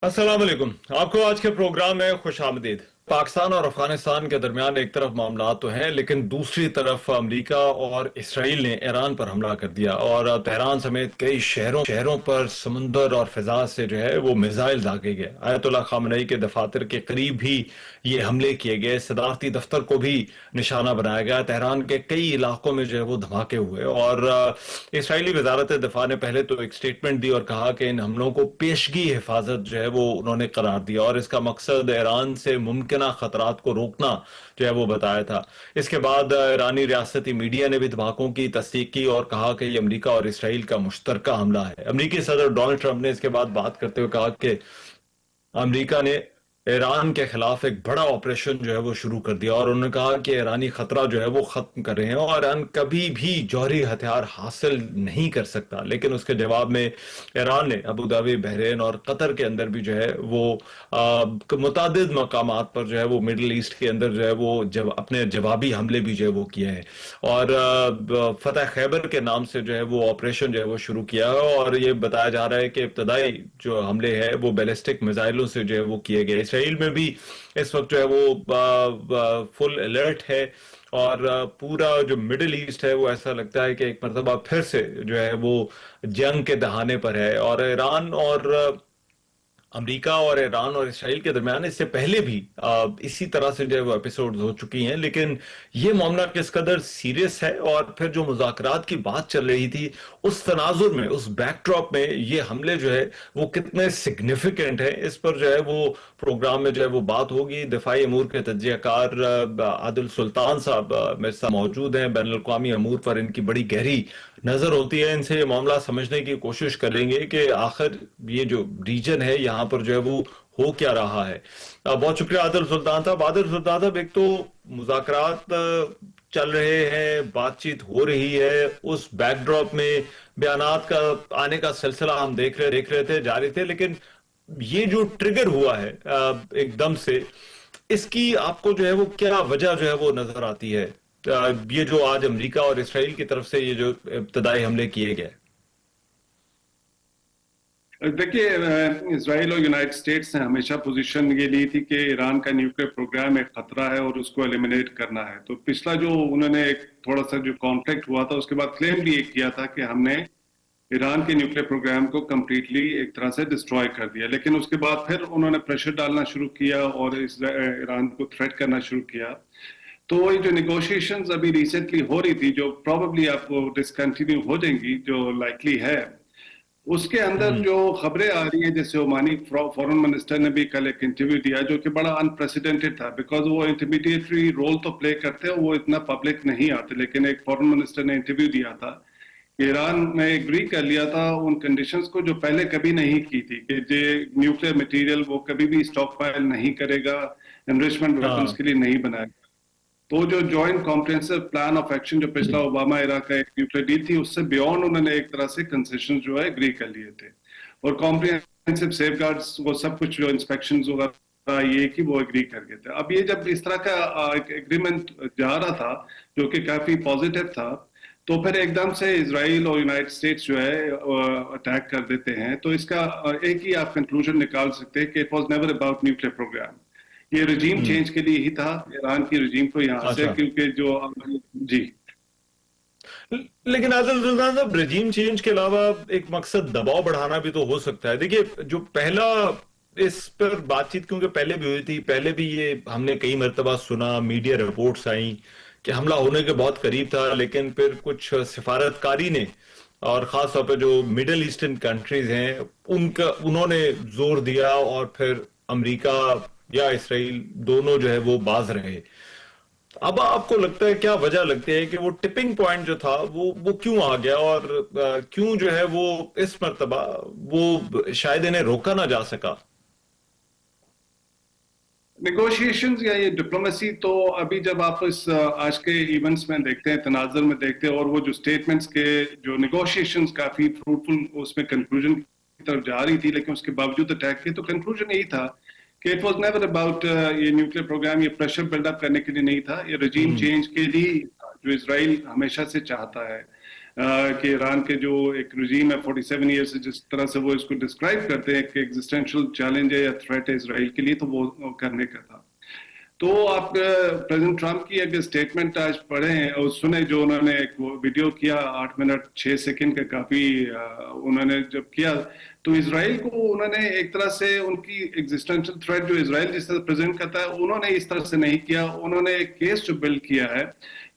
अस्सलाम वालेकुम। आपको आज के प्रोग्राम में खुश आमदीद। पाकिस्तान और अफगानिस्तान के दरमियान एक तरफ मामला तो हैं, लेकिन दूसरी तरफ अमेरिका और इसराइल ने ईरान पर हमला कर दिया और तेहरान समेत कई शहरों शहरों पर समुंदर और फिजा से जो है वो मिसाइल दागे गए। आयतुल्लाह खामनई के दफातर के करीब भी ये हमले किए गए। सदारती दफ्तर को भी निशाना बनाया गया। तेहरान के कई इलाकों में जो है वो धमाके हुए और इसराइली वजारत दिफा ने पहले तो एक स्टेटमेंट दी और कहा कि इन हमलों को पेशगी हिफाजत जो है वो उन्होंने करार दिया और इसका मकसद ईरान से मुमकिन खतरात को रोकना जो है वो बताया था। इसके बाद ईरानी रियासती मीडिया ने भी धमाकों की तस्दीक की और कहा कि ये अमेरिका और इसराइल का मुश्तरका हमला है। अमेरिकी सदर डोनाल्ड ट्रंप ने इसके बाद बात करते हुए कहा कि अमेरिका ने ईरान के खिलाफ एक बड़ा ऑपरेशन जो है वो शुरू कर दिया और उन्होंने कहा कि ईरानी खतरा जो है वो खत्म कर रहे हैं और ईरान कभी भी जौहरी हथियार हासिल नहीं कर सकता। लेकिन उसके जवाब में ईरान ने अबू धाबी, बहरीन और कतर के अंदर भी जो है वो मुतादिद मकामात पर जो है वो मिडिल ईस्ट के अंदर जो है वो अपने जवाबी हमले भी जो है वो किए हैं और फतेह खैबर के नाम से जो है वो ऑपरेशन जो है वो शुरू किया है और ये बताया जा रहा है कि इब्तदाई जो हमले हैं वो बैलिस्टिक मिसाइलों से जो है वो किए गए। इसराइल में भी इस वक्त जो है वो फुल अलर्ट है और पूरा जो मिडिल ईस्ट है वो ऐसा लगता है कि एक मरतबा फिर से जो है वो जंग के दहाने पर है। और ईरान और अमेरिका और ईरान और इसराइल के दरमियान इससे पहले भी इसी तरह से जो है वो एपिसोड हो चुकी हैं, लेकिन ये मामला किस कदर सीरियस है और फिर जो मुज़ाकरात की बात चल रही थी उस तनाजुर में, उस बैकड्रॉप में ये हमले जो है वो कितने सिग्निफिकेंट है, इस पर जो है वो प्रोग्राम में जो है वो बात होगी। दिफाई अमूर के तज्जियाकार आदिल सुल्तान साहब मेरे साथ मौजूद हैं। बैनुल अक़वामी अमूर पर इनकी बड़ी गहरी नजर होती है। इनसे ये मामला समझने की कोशिश करेंगे कि आखिर ये जो रीजन है यहाँ पर जो है वो हो क्या रहा है। बहुत शुक्रिया आदिल सुल्तान साहब। आदिल सुल्तान साहब, एक तो मुज़ाकरात चल रहे हैं, बातचीत हो रही है, उस बैकड्रॉप में बयानात का आने का सिलसिला हम देख रहे थे, जारी थे, लेकिन ये जो ट्रिगर हुआ है एकदम से, इसकी आपको जो है वो क्या वजह जो है वो नजर आती है? ये जो आज अमेरिका और इसराइल की तरफ से ये जो इब्तदाई हमले किए गए। देखिए, इसराइल और यूनाइटेड स्टेट्स ने हमेशा पोजीशन ये ली थी कि ईरान का न्यूक्लियर प्रोग्राम एक खतरा है और उसको एलिमिनेट करना है। तो पिछला जो उन्होंने एक थोड़ा सा जो कॉन्फ्लिक्ट हुआ था उसके बाद क्लेम भी एक किया था कि हमने ईरान के न्यूक्लियर प्रोग्राम को कंप्लीटली एक तरह से डिस्ट्रॉय कर दिया। लेकिन उसके बाद फिर उन्होंने प्रेशर डालना शुरू किया और ईरान को थ्रेट करना शुरू किया। तो ये जो निगोशिएशंस अभी रिसेंटली हो रही थी, जो प्रॉबेबली आपको डिसकंटिन्यू हो जाएंगी, जो लाइकली है, उसके अंदर जो खबरें आ रही है, जैसे ओमानी फॉरेन मिनिस्टर ने भी कल एक इंटरव्यू दिया जो कि बड़ा अनप्रेसिडेंटेड था, बिकॉज वो इंटरमीडिएटरी रोल तो प्ले करते हैं, वो इतना पब्लिक नहीं आते। लेकिन एक फॉरेन मिनिस्टर ने इंटरव्यू दिया था, ईरान ने एग्री कर लिया था उन कंडीशंस को जो पहले कभी नहीं की थी, कि जो न्यूक्लियर मटेरियल वो कभी भी स्टॉक पाइल नहीं करेगा, एनरिचमेंट वेपन्स हाँ। के लिए नहीं बनाएगा। तो जो joint comprehensive plan of action जो पिछला ओबामा एरा का एक न्यूक्लियर डील थी, उससे बियॉन्ड उन्होंने एक तरह से कंसेशन जो है एग्री कर लिए थे। और कॉम्प्रिहेंसिव सेफगार्ड्स वो सब कुछ जो इंस्पेक्शन वगैरह ये कि वो एग्री कर गए थे। अब ये जब इस तरह का एक एग्रीमेंट जा रहा था जो कि काफी पॉजिटिव था, तो फिर एकदम से इसराइल और यूनाइटेड स्टेट्स जो है अटैक कर देते हैं। तो इसका एक ही आप कंक्लूजन निकाल सकते हैं कि it was never about nuclear program. ये रजीम चेंज के लिए ही था, ईरान की रजीम को यहाँ से, अच्छा। क्योंकि जो जी लेकिन आदिल सुल्तान साहब, रजीम चेंज के अलावा एक मकसद दबाव बढ़ाना भी तो हो सकता है। देखिए, जो पहला इस पर बातचीत क्योंकि पहले भी हुई थी, पहले भी ये हमने कई मरतबा सुना, मीडिया रिपोर्ट्स आई कि हमला होने के बहुत करीब था, लेकिन फिर कुछ सिफारतकारी ने और खास तौर पे जो मिडल ईस्टर्न कंट्रीज हैं उनका उन्होंने जोर दिया और फिर अमेरिका या इसराइल दोनों जो है वो बाज रहे। अब आपको लगता है, क्या वजह लगती है कि वो टिपिंग पॉइंट जो था वो क्यों आ गया और क्यों जो है वो इस मर्तबा वो शायद इन्हें रोका ना जा सका? नेगोशिएशंस या ये डिप्लोमेसी, तो अभी जब आप इस आज के इवेंट्स में देखते हैं, तनाज़ुर में देखते हैं, और वो जो स्टेटमेंट्स के जो नेगोशिएशंस काफी फ्रूटफुल उसमें कंक्लूजन की तरफ जा रही थी, लेकिन उसके बावजूद अटैक किए, तो कंक्लूजन यही था कि इट वाज नेवर अबाउट ये न्यूक्लियर प्रोग्राम, ये प्रेशर बिल्डअप करने के लिए नहीं था, ये रजीम चेंज के लिए था, जो इसराइल हमेशा से चाहता है। कि ईरान के जो एक रिजीम है 47 ईयर से, जिस तरह से वो इसको डिस्क्राइब करते हैं कि एग्जिस्टेंशियल चैलेंज है या थ्रेट है इसराइल के लिए, तो वो करने का था। तो आप प्रेसिडेंट ट्रंप की अगर स्टेटमेंट आज पढ़ें और सुने, जो उन्होंने एक वीडियो किया 8 मिनट 6 सेकंड का, काफी उन्होंने जब किया, तो इसराइल को उन्होंने एक तरह से उनकी एग्जिस्टेंशियल थ्रेट जो इसराइल जिस तरह प्रेजेंट करता है, उन्होंने इस तरह से नहीं किया। उन्होंने एक केस जो बिल्ड किया है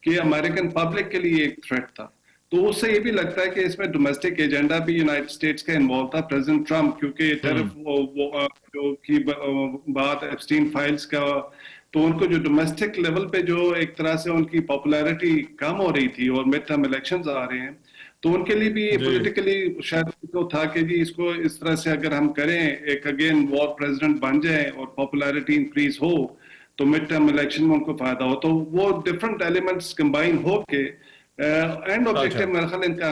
कि अमेरिकन पब्लिक के लिए एक थ्रेट था। तो उससे ये भी लगता है कि इसमें डोमेस्टिक एजेंडा भी यूनाइटेड स्टेट्स का इन्वॉल्व था। प्रेसिडेंट ट्रंप क्योंकि टैरिफ जो की बात एप्स्टीन फाइल्स का, तो उनको जो डोमेस्टिक लेवल पे जो एक तरह से उनकी पॉपुलैरिटी कम हो रही थी और मिड टर्म इलेक्शंस आ रहे हैं, तो उनके लिए भी पॉलिटिकली शायद तो था कि जी इसको इस तरह से अगर हम करें, एक अगेन वॉर प्रेसिडेंट बन जाए और पॉपुलैरिटी इंक्रीज हो, तो मिड टर्म इलेक्शन में उनको फायदा हो। तो वो डिफरेंट एलिमेंट्स कंबाइन होके एंड ऑब्जेक्टिव मेरे ख्याल इनका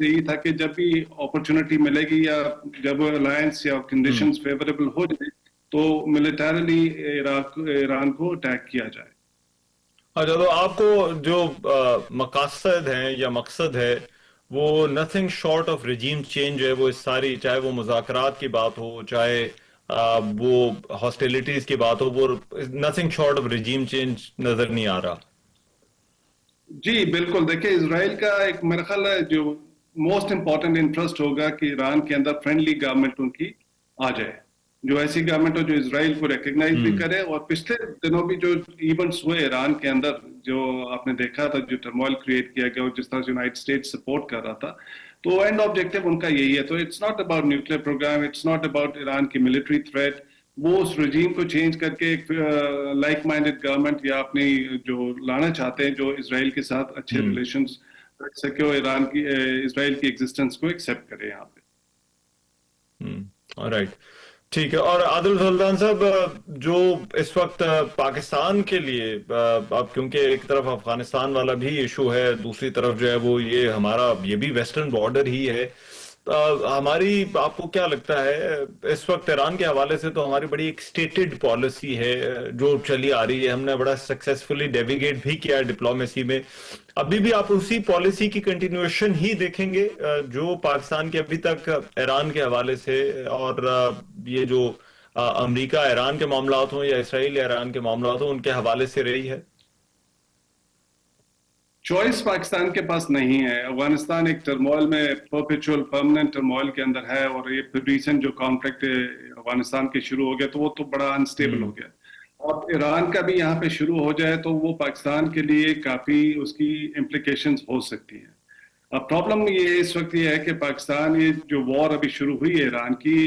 यही था कि जब भी अपॉर्चुनिटी मिलेगी या जब अलायंस या कंडीशंस फेवरेबल हो जाए, तो मिलिटरली ईरान को अटैक किया जाए। अच्छा, तो आपको जो मकासद हैं या मकसद है, वो nothing short of regime change है, वो इस सारी, चाहे वो मुज़ाकरात की बात हो, चाहे वो हॉस्टिलिटीज की बात हो, वो nothing short of regime change नजर नहीं आ रहा। जी बिल्कुल, देखिए इसराइल का एक मेरा ख्याल है जो मोस्ट इंपॉर्टेंट इंटरेस्ट होगा कि ईरान के अंदर फ्रेंडली गवर्नमेंट उनकी आ जाए, जो ऐसी गवर्नमेंट हो जो इसराइल को रिकग्नाइज भी करे। और पिछले दिनों भी जो इवेंट्स हुए ईरान के अंदर, जो आपने देखा था, जो टर्मोइल क्रिएट किया गया और जिस तरह से यूनाइटेड स्टेट्स सपोर्ट कर रहा था, तो एंड ऑब्जेक्टिव उनका यही है। तो it's not about nuclear program, it's not about Iran की मिलिट्री थ्रेट। वो उस रजीम को चेंज करके एक लाइक माइंडेड गवर्नमेंट या अपनी जो लाना चाहते हैं, जो इसराइल के साथ अच्छे रिलेशंस रख सके और ईरान की इसराइल की एग्जिस्टेंस को एक्सेप्ट करे यहाँ पे। राइट, ठीक है। और आदिल सुल्तान साहब, जो इस वक्त पाकिस्तान के लिए, अब क्योंकि एक तरफ अफगानिस्तान वाला भी इशू है, दूसरी तरफ जो है वो ये हमारा ये भी वेस्टर्न बॉर्डर ही है, हमारी, आपको क्या लगता है इस वक्त ईरान के हवाले से? तो हमारी बड़ी एक स्टेटेड पॉलिसी है जो चली आ रही है, हमने बड़ा सक्सेसफुली नेविगेट भी किया है डिप्लोमेसी में। अभी भी आप उसी पॉलिसी की कंटिन्यूएशन ही देखेंगे जो पाकिस्तान के अभी तक ईरान के हवाले से, और ये जो अमेरिका ईरान के मामलात हों या इसराइल ईरान के मामलात हों, उनके हवाले से रही है? चॉइस पाकिस्तान के पास नहीं है। अफगानिस्तान एक टर्मोइल में, परपेचुअल परमानेंट टर्मोइल के अंदर है, और ये रिसेंट जो कॉन्फ्लिक्ट अफगानिस्तान के शुरू हो गया, तो वो तो बड़ा अनस्टेबल हो गया। और ईरान का भी यहाँ पे शुरू हो जाए तो वो पाकिस्तान के लिए काफी उसकी इम्प्लीकेशंस हो सकती हैं। अब प्रॉब्लम ये इस वक्त ये है कि पाकिस्तान, ये जो वॉर अभी शुरू हुई है ईरान की,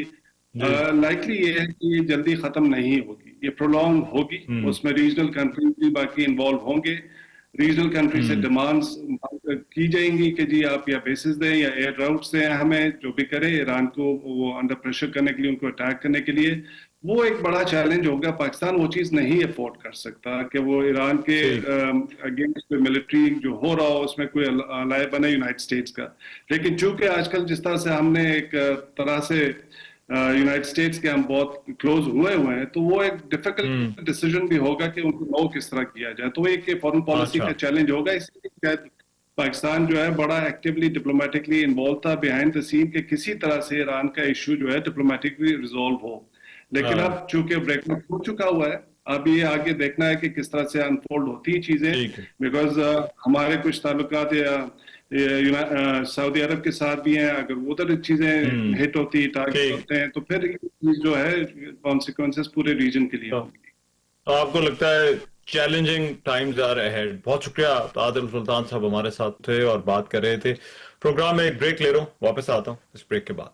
लाइकली ये है कि ये जल्दी खत्म नहीं होगी, ये प्रोलॉन्ग होगी। उसमें रीजनल कंट्रीज भी बाकी इन्वॉल्व होंगे। रीजनल कंट्री से डिमांड्स की जाएंगी कि जी आप या बेसिस दें या एयर राउट्स दें, हमें जो भी करें ईरान को वो अंडर प्रेशर करने के लिए, उनको अटैक करने के लिए। वो एक बड़ा चैलेंज होगा। पाकिस्तान वो चीज नहीं अफोर्ड कर सकता कि वो ईरान के अगेंस्ट कोई मिलिट्री जो हो रहा हो उसमें कोई अलाय बने यूनाइटेड स्टेट्स का। लेकिन चूंकि आजकल जिस तरह से हमने एक तरह से यूनाइटेड स्टेट्स के हम बहुत क्लोज हुए हैं, तो वो एक डिफिकल्ट डिसीजन भी होगा कि उनको नो किस तरह किया जाए। तो एक फॉरेन पॉलिसी का चैलेंज होगा। इसलिए शायद पाकिस्तान जो है बड़ा एक्टिवली डिप्लोमेटिकली इन्वॉल्व था बिहाइंड द सीन कि किसी तरह से ईरान का इशू जो है डिप्लोमेटिकली रिजॉल्व हो। लेकिन अब चूंकि ब्रेकअप हो चुका हुआ है, अब ये आगे देखना है कि किस तरह से अनफोल्ड होती है चीजें। बिकॉज हमारे कुछ ताल्लुकात या सऊदी अरब के साथ भी हैं, अगर उधर चीजें हिट होती, टारगेट होते हैं, तो फिर जो है कॉन्सिक्वेंसेस पूरे रीजन के लिए होंगी। तो आपको लगता है चैलेंजिंग टाइम्स आर अहेड। बहुत शुक्रिया, आदिल सुल्तान साहब हमारे साथ थे और बात कर रहे थे। प्रोग्राम में एक ब्रेक ले रहा हूँ, वापस आता हूँ इस ब्रेक के बाद।